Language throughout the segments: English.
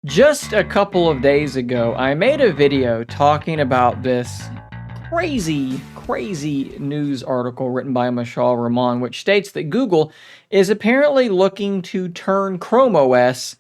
Just a couple of days ago, I made a video talking about this crazy news article written by Mashal Rahman, which states that Google is apparently looking to turn Chrome OS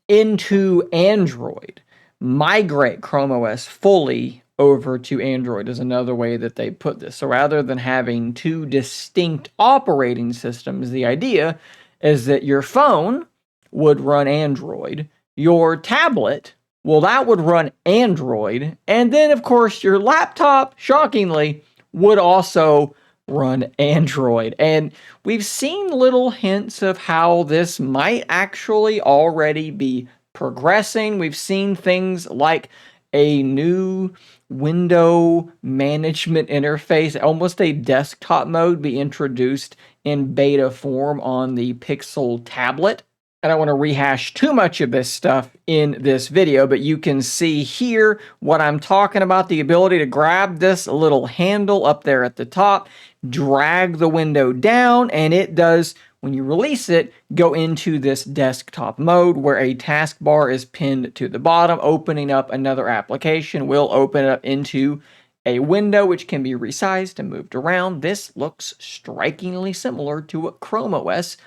into Android. Migrate Chrome OS fully over to Android is another way that they put this. So rather than having two distinct operating systems, the idea is that your phone would run Android, your tablet, well, that would run Android, and then, of course, your laptop, shockingly, would also run Android. And we've seen little hints of how this might actually already be progressing. We've seen things like a new window management interface, almost a desktop mode, be introduced in beta form on the Pixel tablet. I don't want to rehash too much of this stuff in this video, but you can see here what I'm talking about, the ability to grab this little handle up there at the top, drag the window down, and it does, when you release it, go into this desktop mode where a taskbar is pinned to the bottom. Opening up another application will open it up into a window which can be resized and moved around. This looks strikingly similar to what Chrome OS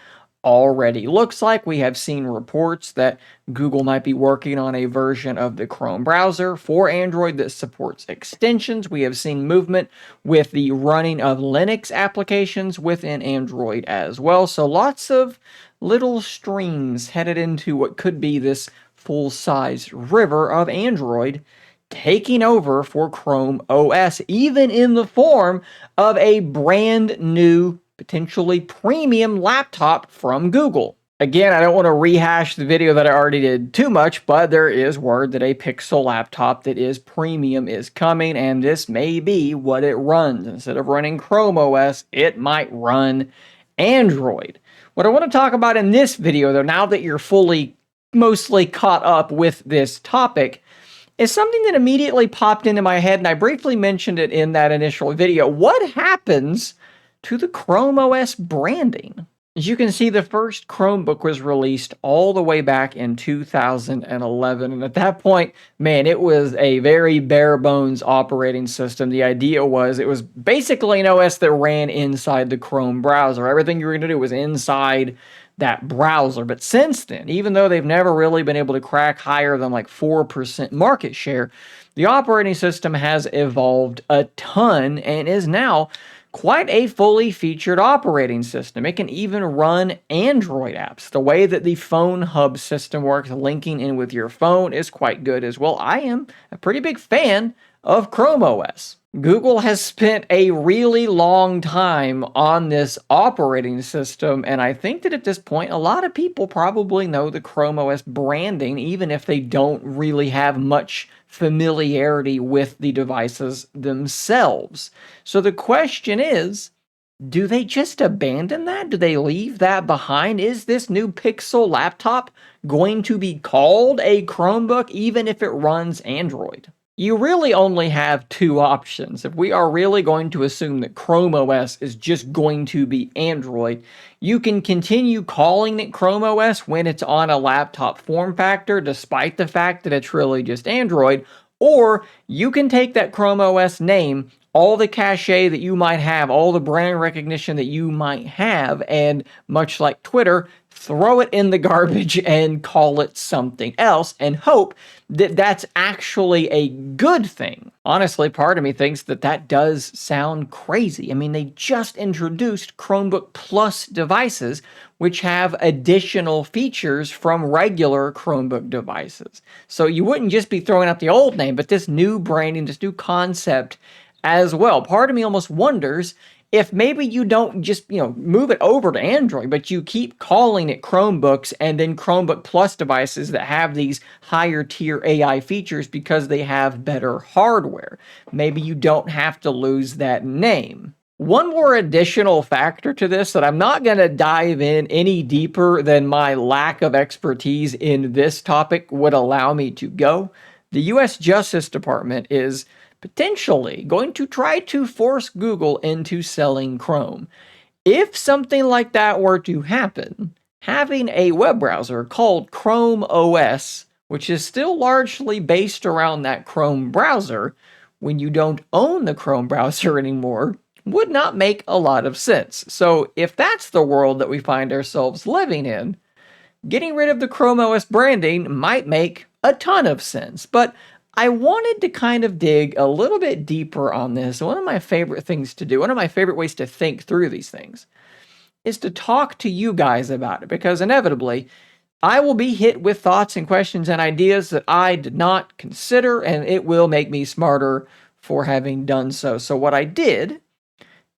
already looks like. We have seen reports that Google might be working on a version of the Chrome browser for Android that supports extensions. We have seen movement with the running of Linux applications within Android as well. So lots of little streams headed into what could be this full-sized river of Android taking over for Chrome OS, even in the form of a brand new, potentially premium laptop from Google. Again, I don't want to rehash the video that I already did too much, but there is word that a Pixel laptop that is premium is coming, and this may be what it runs. Instead of running Chrome OS, it might run Android. What I want to talk about in this video, though, now that you're mostly caught up with this topic, is something that immediately popped into my head, and I briefly mentioned it in that initial video. What happens to the Chrome OS branding? As you can see, the first Chromebook was released all the way back in 2011, and at that point, man, it was a very bare bones operating system. The idea was it was basically an OS that ran inside the Chrome browser. Everything you were going to do was inside that browser. But since then, even though they've never really been able to crack higher than like 4% market share, the operating system has evolved a ton and is now quite a fully featured operating system. It can even run Android apps. The way that the Phone Hub system works, linking in with your phone, is quite good as well. I am a pretty big fan of Chrome OS. Google has spent a really long time on this operating system, and I think that at this point, a lot of people probably know the Chrome OS branding, even if they don't really have much familiarity with the devices themselves. So the question is, do they just abandon that? Do they leave that behind? Is this new Pixel laptop going to be called a Chromebook, even if it runs Android? You really only have two options. If we are really going to assume that Chrome OS is just going to be Android, you can continue calling it Chrome OS when it's on a laptop form factor, despite the fact that it's really just Android, or you can take that Chrome OS name, all the cachet that you might have, all the brand recognition that you might have, and much like Twitter, throw it in the garbage and call it something else and hope that that's actually a good thing. Honestly, part of me thinks that that does sound crazy. I mean, they just introduced Chromebook Plus devices, which have additional features from regular Chromebook devices. So you wouldn't just be throwing out the old name, but this new branding, this new concept as well. Part of me almost wonders if maybe you don't just, move it over to Android, but you keep calling it Chromebooks and then Chromebook Plus devices that have these higher tier AI features because they have better hardware. Maybe you don't have to lose that name. One more additional factor to this that I'm not going to dive in any deeper than my lack of expertise in this topic would allow me to go. The US Justice Department is potentially going to try to force Google into selling Chrome. If something like that were to happen, having a web browser called Chrome OS which is still largely based around that Chrome browser, when you don't own the Chrome browser anymore, would not make a lot of sense. So if that's the world that we find ourselves living in, getting rid of the Chrome OS branding might make a ton of sense. But I wanted to kind of dig a little bit deeper on this. One of my favorite things to do, one of my favorite ways to think through these things, is to talk to you guys about it, because inevitably I will be hit with thoughts and questions and ideas that I did not consider, and it will make me smarter for having done so. So what I did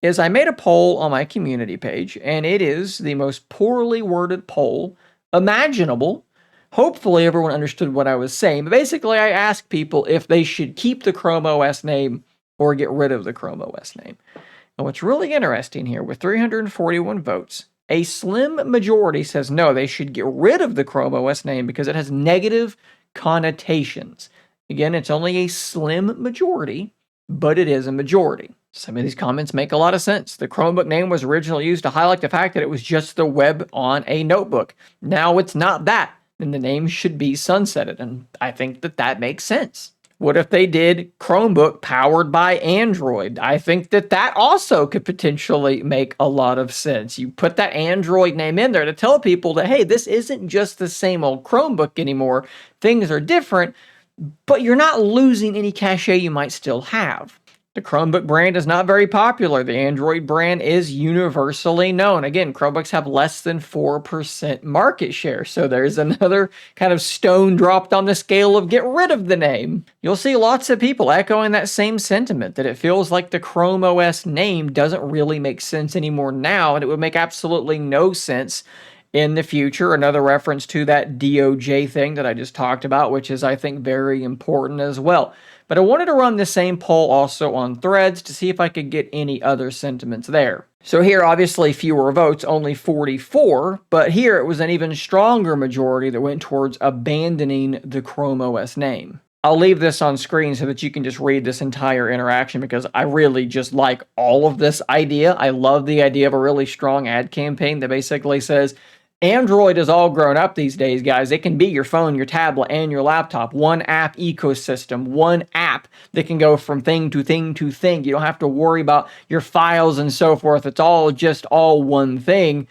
is I made a poll on my community page, and it is the most poorly worded poll imaginable. Hopefully everyone understood what I was saying, but basically I asked people if they should keep the Chrome OS name or get rid of the Chrome OS name. And what's really interesting here, with 341 votes, a slim majority says no, they should get rid of the Chrome OS name because it has negative connotations. Again, it's only a slim majority, but it is a majority. Some of these comments make a lot of sense. The Chromebook name was originally used to highlight the fact that it was just the web on a notebook. Now it's not that, then the name should be sunsetted, and I think that that makes sense. What if they did Chromebook powered by Android? I think that that also could potentially make a lot of sense. You put that Android name in there to tell people that, hey, this isn't just the same old Chromebook anymore. Things are different, but you're not losing any cachet you might still have. The Chromebook brand is not very popular. The Android brand is universally known. Again, Chromebooks have less than 4% market share, so there's another kind of stone dropped on the scale of get rid of the name. You'll see lots of people echoing that same sentiment, that it feels like the Chrome OS name doesn't really make sense anymore now, and it would make absolutely no sense in the future. Another reference to that DOJ thing that I just talked about, which is, I think, very important as well. But I wanted to run the same poll also on Threads to see if I could get any other sentiments there. So here, obviously, fewer votes, only 44, but here it was an even stronger majority that went towards abandoning the Chrome OS name. I'll leave this on screen so that you can just read this entire interaction, because I really just like all of this idea. I love the idea of a really strong ad campaign that basically says, Android is all grown up these days, guys. It can be your phone, your tablet, and your laptop. One app ecosystem, one app that can go from thing to thing to thing. You don't have to worry about your files and so forth. It's all just all one thing.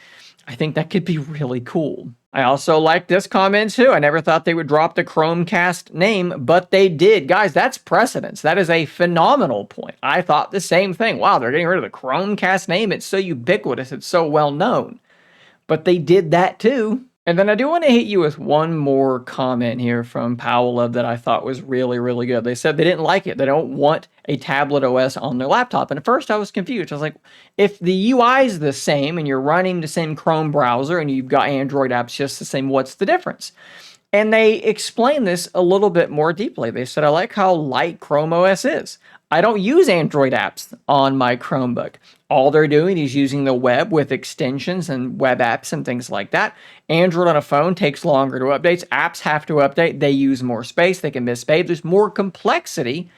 I think that could be really cool. I also like this comment too. I never thought they would drop the Chromecast name, but they did. Guys, that's precedence. That is a phenomenal point. I thought the same thing. Wow, they're getting rid of the Chromecast name. It's so ubiquitous. It's so well known. But they did that too. And then I do want to hit you with one more comment here from Powell that I thought was really, really good. They said they didn't like it. They don't want a tablet OS on their laptop. And at first I was confused. I was like, if the UI is the same and you're running the same Chrome browser and you've got Android apps just the same, what's the difference? And they explained this a little bit more deeply. They said, I like how light Chrome OS is. I don't use Android apps on my Chromebook. All they're doing is using the web with extensions and web apps and things like that. Android on a phone takes longer to update. Apps have to update. They use more space. They can misbehave. There's more complexity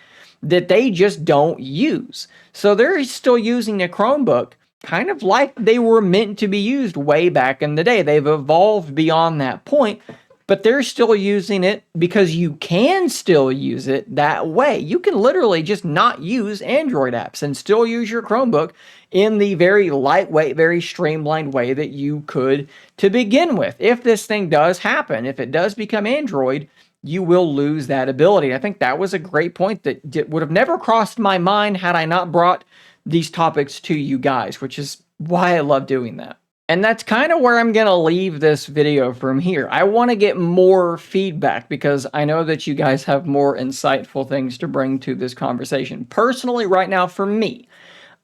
that they just don't use. So they're still using a Chromebook kind of like they were meant to be used way back in the day. They've evolved beyond that point, but they're still using it because you can still use it that way. You can literally just not use Android apps and still use your Chromebook in the very lightweight, very streamlined way that you could to begin with. If this thing does happen, if it does become Android, you will lose that ability. I think that was a great point that would have never crossed my mind had I not brought these topics to you guys, which is why I love doing that. And that's kind of where I'm going to leave this video from here. I want to get more feedback because I know that you guys have more insightful things to bring to this conversation. Personally, right now, for me,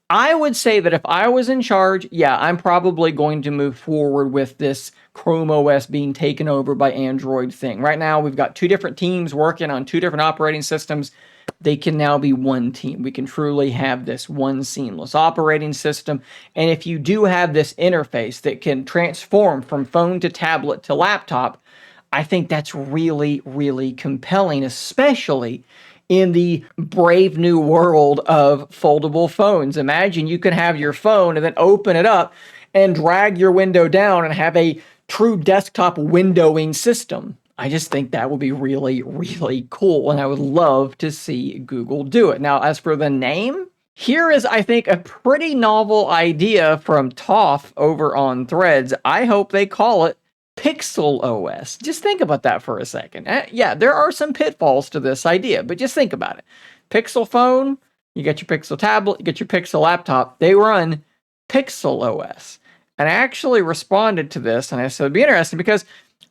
I would say that if I was in charge, yeah, I'm probably going to move forward with this Chrome OS being taken over by Android thing. Right now, we've got two different teams working on two different operating systems. They can now be one team. We can truly have this one seamless operating system. And if you do have this interface that can transform from phone to tablet to laptop, I think that's really, really compelling, especially in the brave new world of foldable phones. Imagine you can have your phone and then open it up and drag your window down and have a true desktop windowing system. I just think that would be really, really cool, and I would love to see Google do it. Now, as for the name, here is, I think, a pretty novel idea from Toph over on Threads. I hope they call it Pixel OS. Just think about that for a second. Yeah, there are some pitfalls to this idea, but just think about it. Pixel phone, you get your Pixel tablet, you get your Pixel laptop, they run Pixel OS. And I actually responded to this, and I said it'd be interesting because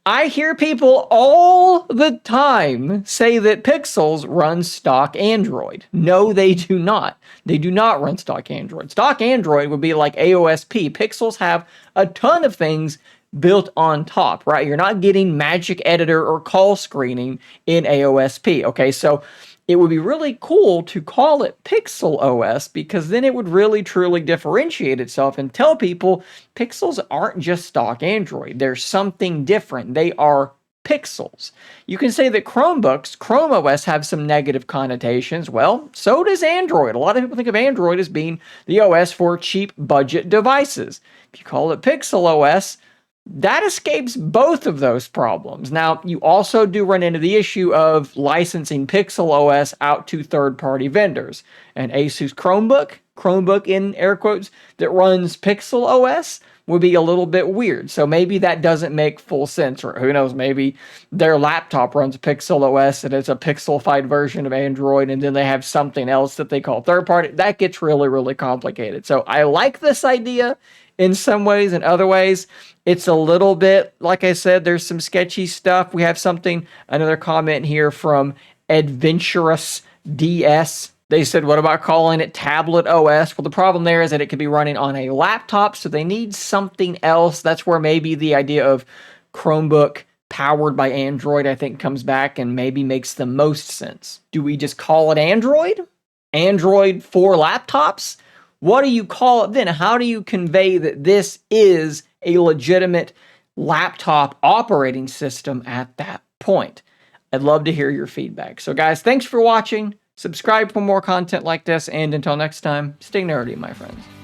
I hear people all the time say that Pixels run stock Android. No, they do not. They do not run stock Android. Stock Android would be like AOSP. Pixels have a ton of things built on top, right? You're not getting Magic Editor or call screening in AOSP, okay? So it would be really cool to call it Pixel OS because then it would really truly differentiate itself and tell people Pixels aren't just stock Android. There's something different. They are Pixels. You can say that Chromebooks, Chrome OS, have some negative connotations. Well, so does Android. A lot of people think of Android as being the OS for cheap budget devices. If you call it Pixel OS, that escapes both of those problems. Now, you also do run into the issue of licensing Pixel OS out to third-party vendors. An Asus Chromebook in air quotes, that runs Pixel OS would be a little bit weird. So maybe that doesn't make full sense, or who knows, maybe their laptop runs Pixel OS and it's a pixelified version of Android, and then they have something else that they call third-party. That gets really, really complicated. So I like this idea in some ways. In other ways, it's a little bit, like I said, there's some sketchy stuff. We have another comment here from Adventurous DS. They said, what about calling it Tablet OS? Well, the problem there is that it could be running on a laptop, so they need something else. That's where maybe the idea of Chromebook powered by Android, I think, comes back and maybe makes the most sense. Do we just call it Android? Android for laptops? What do you call it then? How do you convey that this is a legitimate laptop operating system at that point? I'd love to hear your feedback. So guys, thanks for watching. Subscribe for more content like this, and until next time, stay nerdy, my friends.